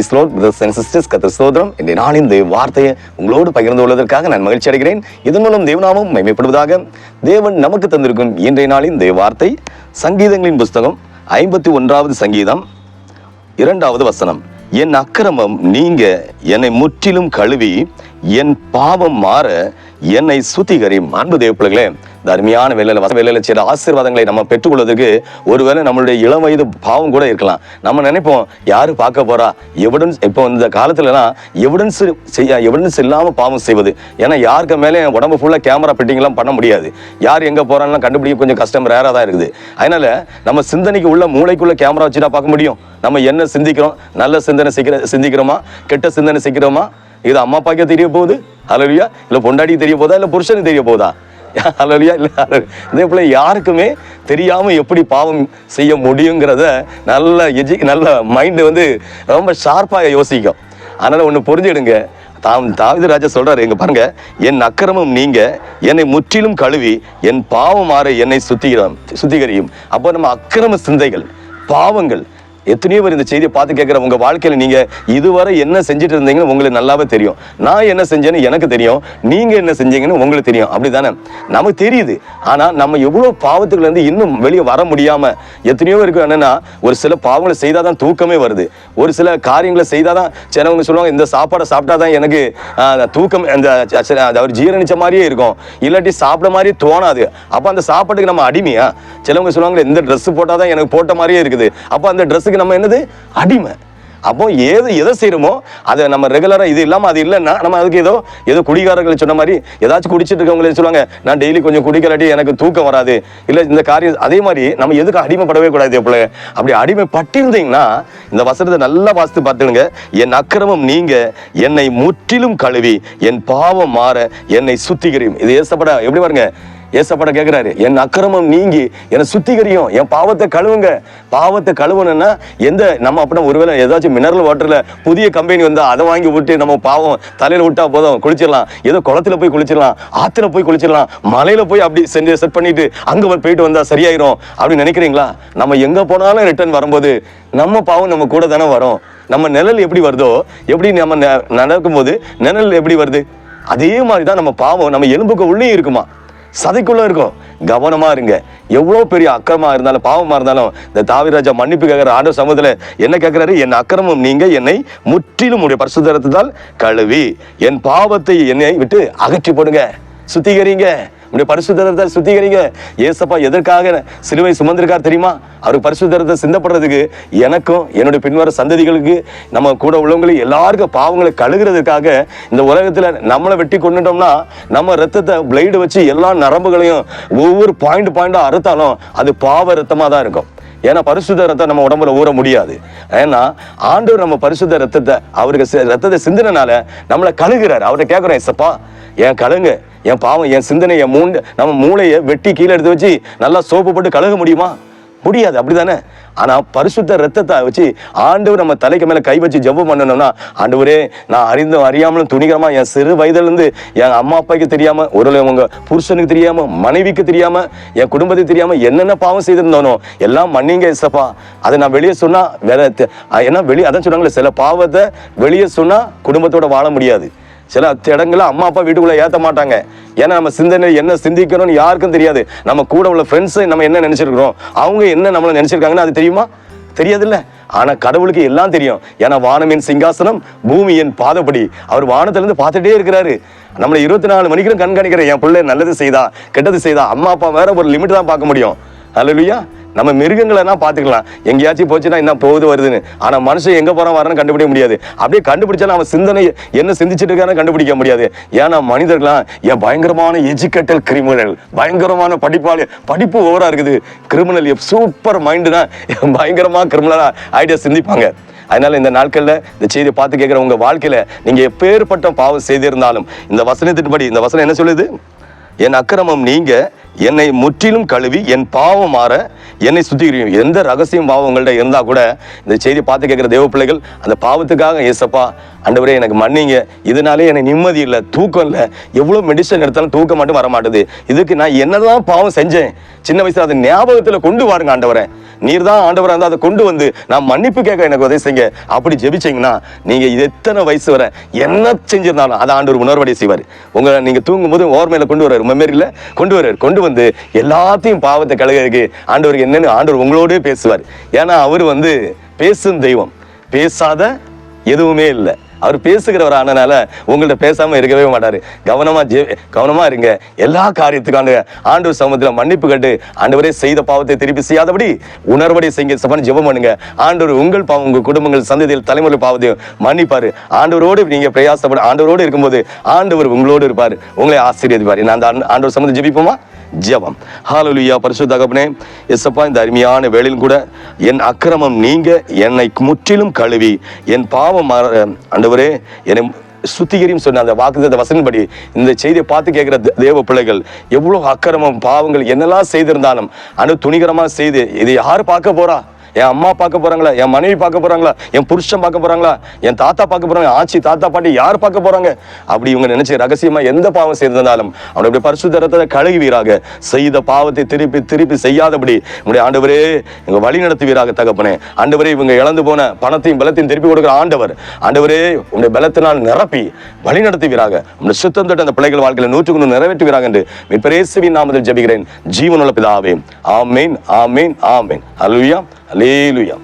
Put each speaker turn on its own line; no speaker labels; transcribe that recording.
Price Lord brothers and sisters. கர்த்தர் ஸ்தோத்திரம். இந்த நாளின் இந்த வார்த்தையை உங்களோடு பகிர்ந்து கொள்வதற்காக நான் மகிழ்ச்சி அடைகிறேன். இதன் மூலம் தேவநாமம் மகிமைப்படுவதாக. தேவன் நமக்கு தந்திருக்கும் இன்றைய நாளின் இந்த வார்த்தை சங்கீதங்களின் புஸ்தகம் 51வது சங்கீதம் 2வது வசனம். என் அக்கிரமம் நீங்க என்னை முற்றிலும் கழுவி என் பாவம் மாற என்னை சுத்திகரியும். அன்பு தேவ பிள்ளைகளே, இந்த அருமையான வேலையில செய்த ஆசீர்வாதங்களை நம்ம பெற்றுக்கொள்வதற்கு ஒருவேளை நம்மளுடைய இளம் வயது பாவம் கூட இருக்கலாம். நம்ம நினைப்போம், யாரு பார்க்க போறா, எவிடன்ஸ். இப்போ இந்த காலத்துலலாம் எவிடன்ஸ் இல்லாம பாவம் செய்வது. ஏன்னா யாருக்கு மேலே உடம்பு ஃபுல்லா கேமரா ஃபிட்டிங்லாம் பண்ண முடியாது. யார் எங்க போறான்னு கண்டுபிடிக்க கொஞ்சம் கஷ்டம், ரேரா தான் இருக்குது. அதனால நம்ம சிந்தனைக்கு உள்ள மூளைக்குள்ள கேமரா வச்சுட்டா பார்க்க முடியும். நம்ம என்ன சிந்திக்கிறோம், நல்ல சிந்தனை சிந்திக்கிறோமா, கெட்ட சிந்தனை செய்கிறோமா, இது அம்மா அப்பாக்கே தெரிய போகுது, ஹல்லேலூயா, இல்ல பொண்டாட்டிக்கு தெரிய போதா, இல்ல புருஷனுக்கு தெரிய போதா, ஹல்லேலூயா, இல்ல இதே போல யாருக்குமே தெரியாம எப்படி பாவம் செய்ய முடியுங்கிறத நல்ல மைண்டு ரொம்ப ஷார்ப்பா யோசிக்கும். அதனால ஒண்ணு புரிஞ்சுடுங்க. தாவீது ராஜா சொல்றாரு, எங்க பாருங்க, என் அக்கிரமம் நீங்க என்னை முற்றிலும் கழுவி என் பாவம் மாற என்னை சுத்திகரியும். அப்போ நம்ம அக்கிரம சிந்தைகள், பாவங்கள், எத்தனையோ பேர் இந்த செய்தியை பார்த்து கேட்குற உங்க வாழ்க்கையில நீங்க இதுவரை என்ன செஞ்சுட்டு இருந்தீங்கன்னு உங்களுக்கு நல்லாவே தெரியும். நான் என்ன செஞ்சேன்னு எனக்கு தெரியும், நீங்க என்ன செஞ்சீங்கன்னு உங்களுக்கு தெரியும். அப்படித்தானே? நமக்கு தெரியுது. ஆனா நம்ம எவ்வளவு பாவத்துக்குள்ள இருந்து இன்னும் வெளியே வர முடியாம எத்தனையோ பேருக்கு என்னன்னா, ஒரு சில பாவங்களை செய்தாதான் தூக்கமே வருது. ஒரு சில காரியங்களை செய்தாதான், சிலவங்க சொல்லுவாங்க, இந்த சாப்பாடை சாப்பிட்டாதான் எனக்கு தூக்கம், அந்த ஜீரணிச்ச மாதிரியே இருக்கும், இல்லாட்டி சாப்பிட மாதிரியே தோணாது. அப்ப அந்த சாப்பாட்டுக்கு நம்ம அடிமையா? சிலவங்க சொல்லுவாங்க, இந்த ட்ரெஸ் போட்டாதான் எனக்கு போட்ட மாதிரியே இருக்குது. அப்ப அந்த ட்ரெஸ் நம்ம என்னது, அடிமை. அப்போ எதை செய்யறோமோ அதை நம்ம ரெகுலரா, இது இல்லாம அது இல்லைன்னா நம்ம அதுக்கு ஏதோ குடிகாரர்கள் சொன்ன மாதிரி ஏதாச்சும் குடிச்சிட்டு இருக்கவங்களே சொல்லுவாங்க, நான் டெய்லி கொஞ்சம் குடிக்கலாட்டி எனக்கு தூக்கம் வராது, இல்ல இந்த காரியம். அதே மாதிரி நம்ம எதுக்கு அடிமைப்படவே கூடாது. எப்போ அப்படி அடிமைப்பட்டிருந்தீங்கன்னா இந்த வசனத்தை நல்லா வாசித்து பார்த்துடுங்க. என் அக்கிரமம் நீங்க என்னை முற்றிலும் கழுவி என் பாவம் மாற என்னை சுத்திகரியும். இது ஏசப்பட எப்படி பாருங்க, ஏசப்பட கேட்கிறாரு, என் அக்கிரமம் நீங்கி என்னை சுத்திகரியும், என் பாவத்தை கழுவுங்க. பாவத்தை கழுவணும்னா நம்ம அப்படின்னா ஒருவேளை ஏதாச்சும் மினரல் வாட்டர்ல புதிய கம்பெனி வந்தா அதை வாங்கி விட்டு நம்ம பாவம் தலையில விட்டா போதும், குளிச்சிடலாம். ஏதோ குளத்துல போய் குளிச்சிடலாம், ஆத்துல போய் குளிச்சிடலாம், மலையில போய் அப்படி செட் பண்ணிட்டு அங்க போயிட்டு வந்தா சரியாயிரும் அப்படின்னு நினைக்கிறீங்களா? நம்ம எங்க போனாலும் ரிட்டர்ன் வரும்போது நம்ம பாவம் நம்ம கூட தானே வரும். நம்ம நிழல் எப்படி வருதோ, எப்படி நம்ம நடக்கும் போது நிழல் எப்படி வருது, அதே மாதிரிதான் நம்ம பாவம் நம்ம எலும்புக்கு உள்ளே இருக்குமா, சதைக்குள்ள இருக்கும். கவனமா இருங்க. எவ்வளவு பெரிய அக்கிரமா இருந்தாலும் பாவமா இருந்தாலும் இந்த தாவீது ராஜா மன்னிப்பு கேட்கிற ஆண்டவர் சமூகத்துல என்ன கேட்கிறாரு, என் அக்கிரமம் நீங்க என்னை முற்றிலும் உடைய பரிசுத்த இரத்தத்தால் கழுவி என் பாவத்தை என்னை விட்டு அகற்றி போடுங்க, சுத்திகரிங்க, உடைய பரிசுத்த இரத்தத்தால் சுத்திகரிங்க. ஏசப்பா எதற்காக சிலுவை சுமந்திருக்கார் தெரியுமா? அவருக்கு பரிசுத்த இரத்தம் சிந்தப்படுறதுக்கு, எனக்கும் என்னுடைய பின்வர சந்ததிகளுக்கு, நம்ம கூட உள்ளவங்களுக்கு எல்லாருக்கும் பாவங்களை கழுகுறதுக்காக. இந்த உலகத்துல நம்மளை வெட்டி கொண்டுட்டோம்னா நம்ம ரத்தத்தை பிளேடு வச்சு எல்லா நரம்புகளையும் ஒவ்வொரு பாயிண்டா அறுத்தாலும் அது பாவ ரத்தமா தான் இருக்கும். ஏன்னா பரிசுத்த ரத்தம் நம்ம உடம்புல ஊற முடியாது. ஏன்னா ஆண்டவர் நம்ம பரிசுத்த ரத்தத்தை, அவருக்கு ரத்தத்தை சிந்தினால நம்மளை கழுகுறாரு. அவர்கிட்ட கேட்கிறோம், ஏசப்பா என் கழுங்க, என் பாவம், என் சிந்தனை, நம்ம மூளையை வெட்டி கீழே எடுத்து வச்சு நல்லா சோப்பு போட்டு கழுக முடியுமா? முடியாது. அப்படிதானே? ஆனா பரிசுத்த ரத்தத்தை வச்சு ஆண்டவர் நம்ம தலைக்கு மேல கை வச்சு ஜெபம் பண்ணணும்னா, ஆண்டவரே நான் அறியாமலும் துணிகரமா என் சிறு வயதுல இருந்து என் அம்மா அப்பாவுக்கு தெரியாம, ஒரு உங்க புருஷனுக்கு தெரியாம, மனைவிக்கு தெரியாம, என் குடும்பத்துக்கு தெரியாம என்னென்ன பாவம் செய்திருந்தானோ எல்லாம் மன்னிங்க ஏசப்பா. அதை நான் வெளியே சொன்னா வேற ஏன்னா அதான் சொன்னாங்களே, சில பாவத்தை வெளியே சொன்னா குடும்பத்தோட வாழ முடியாது. சில இடங்கள்ல அம்மா அப்பா வீட்டுக்குள்ள ஏத்த மாட்டாங்க. ஏன்னா நம்ம சிந்தனை என்ன சிந்திக்கிறோம்னு யாருக்கும் தெரியாது. நம்ம கூட உள்ள ஃப்ரெண்ட்ஸ் நம்ம என்ன நினைச்சிருக்கிறோம், அவங்க என்ன நம்மள நினைச்சிருக்காங்கன்னு அது தெரியுமா? தெரியாது இல்ல. ஆனா கடவுளுக்கு எல்லாம் தெரியும். ஏன்னா வானமின் சிங்காசனம் பூமியின் பாதப்படி. அவர் வானத்துல இருந்து பார்த்துட்டே இருக்கிறாரு. நம்மளை 24 மணிக்கு கண்காணிக்கிற, என் பிள்ளை நல்லது செய்தா கெட்டது செய்தா. அம்மா அப்பா வேற ஒரு லிமிட் தான் பார்க்க முடியும். ஹல்லேலூயா. நம்ம மிருகங்களை பார்த்துக்கலாம், எங்கேயாச்சும் போச்சுன்னா என்ன போகுது வருதுன்னு. ஆனா மனுஷன் எங்க போறான் வரன்னு கண்டுபிடிக்க முடியாது. அப்படியே கண்டுபிடிச்சாலும் அவன் சிந்தனை என்ன சிந்திச்சுட்டு இருக்கான்னு கண்டுபிடிக்க முடியாது. ஏன்னா மனிதர்களாம் என் பயங்கரமான எஜுகேட்டட் கிரிமினல், பயங்கரமான படிப்பு ஓவரா இருக்குது. கிரிமினல் சூப்பர் மைண்டு தான் பயங்கரமா கிரிமினலா ஐடியா சிந்திப்பாங்க. அதனால இந்த நாட்கள்ல இந்த செய்தியை பார்த்து கேட்கிற உங்க வாழ்க்கையில நீங்க எப்பேற்பட்ட பாவம் செய்திருந்தாலும் இந்த வசனத்தின்படி, இந்த வசனம் என்ன சொல்லுது, என் அக்கிரமம் நீங்க என்னை முற்றிலும் கழுவி என் பாவம் மாற என்னை சுத்திகரியும். எந்த ரகசியம் பாவம் உங்கள்ட்ட இருந்தா கூட இந்த செய்தி பார்த்து கேட்கிற தேவ பிள்ளைகள் அந்த பாவத்துக்காக ஏசப்பா ஆண்டவரே எனக்கு மன்னிங்க, இதனாலே எனக்கு நிம்மதி இல்லை, தூக்கம் இல்லை, எவ்வளவு மெடிசன் எடுத்தாலும் தூக்கம் மட்டும் வர மாட்டுது, இதுக்கு நான் என்னதான் பாவம் செஞ்சேன் சின்ன வயசுல அதை ஞாபகத்துல கொண்டு வாருங்க ஆண்டவரே, நீர் தான் ஆண்டவரா இருந்தா அதை கொண்டு வந்து நான் மன்னிப்பு கேட்க எனக்கு உதவி செய்யுங்க. அப்படி ஜெபிச்சீங்கன்னா நீங்க எத்தனை வயசு வரை என்ன செஞ்சிருந்தாலும் அதை ஆண்டவர் உணர்வடை செய்வார். உங்களை நீங்க தூங்கும் போது ஓர்மையில கொண்டு வர்றாரு, மெமரியில கொண்டு வந்து எல்லாத்தையும் பாவத்தை கழுகிறதுக்கு ஆண்டவருக்கு என்னன்னு ஆண்டவர் உங்களோடய பேசுவார். ஏன்னா அவர் பேசும் தெய்வம், பேசாத எதுவுமே இல்லை. அவர் பேசுகிறவர் ஆனனால உங்கள்ட்ட பேசாம இருக்கவே மாட்டாரு. கவனமா இருங்க. எல்லா காரியத்துக்கான ஆண்டவர் சமூகத்தில் மன்னிப்பு கட்டு ஆண்டவரே செய்த பாவத்தை திருப்பி செய்யாதபடி உணர்வடை செய்ய சபன் ஜெபம் பண்ணுங்க. ஆண்டவர் உங்கள் பாவம், உங்கள் குடும்பங்கள் சந்ததியில் தலைமுறை பாவத்தையும் மன்னிப்பாரு. ஆண்டவரோடு நீங்க பிரயாசப்பட ஆண்டவரோடு இருக்கும்போது ஆண்டவர் உங்களோடு இருப்பார், உங்களை ஆசீர்வதிப்பார். நான் அந்த ஆண்டவர் சமூகத்தை ஜெபிப்போமா? ஜெபம். ஹல்லேலூயா. பரிசுத்த தகப்பனே, இயேசப்பா இந்த அருமையான வேளையில் கூட என் அக்கிரமம் நீங்க என்னை முற்றிலும் கழுவி என் பாவம் ஆண்டவரே என்னை சுத்திகரியும் சொன்ன அந்த வாக்குத்தத்த வசனப்படி இந்த செய்தியை பார்த்து கேட்கிற தேவ பிள்ளைகள் எவ்வளவு அக்கிரமம் பாவங்கள் என்னெல்லாம் செய்திருந்தாலும் துணிகரமா செய்து இதை யாரு பார்க்க போறா? என் அம்மா பார்க்க போறாங்களா? என் மனைவி பார்க்க போறாங்களா? என் புருஷன் பார்க்க போறாங்களா? என் தாத்தா பார்க்க போறாங்க? ஆச்சி தாத்தா பாட்டி யார் பார்க்க போறாங்க? அப்படி இவங்க நினைச்சு ரகசியமா எந்த பாவம் செய்திருந்தாலும் அவனுடைய பரிசுத்த ரத்தத்தை கழுகுவீராக. செய்த பாவத்தை திருப்பி செய்யாதபடி உங்களுடைய ஆண்டவரே இவங்க வழி நடத்துவீராக தகப்பனே. ஆண்டவரே இவங்க இழந்து போன பணத்தையும் பலத்தையும் திருப்பி கொடுக்குற ஆண்டவரே உங்களுடைய பலத்தினால் நிரப்பி வழி நடத்துவீராக. உங்களுடைய சுத்தம் தொட்டு அந்த பிள்ளைகள் வாழ்க்கையில 100 நிறைவேற்றுவீராக என்று மீட்பரேசுவின் நாமத்தில் ஜெபிக்கிறேன் ஜீவனுள்ள பிதாவே. ஆமேன், ஆமேன், ஆமேன். ஹல்லேலூயா, ஹல்லேலூயா.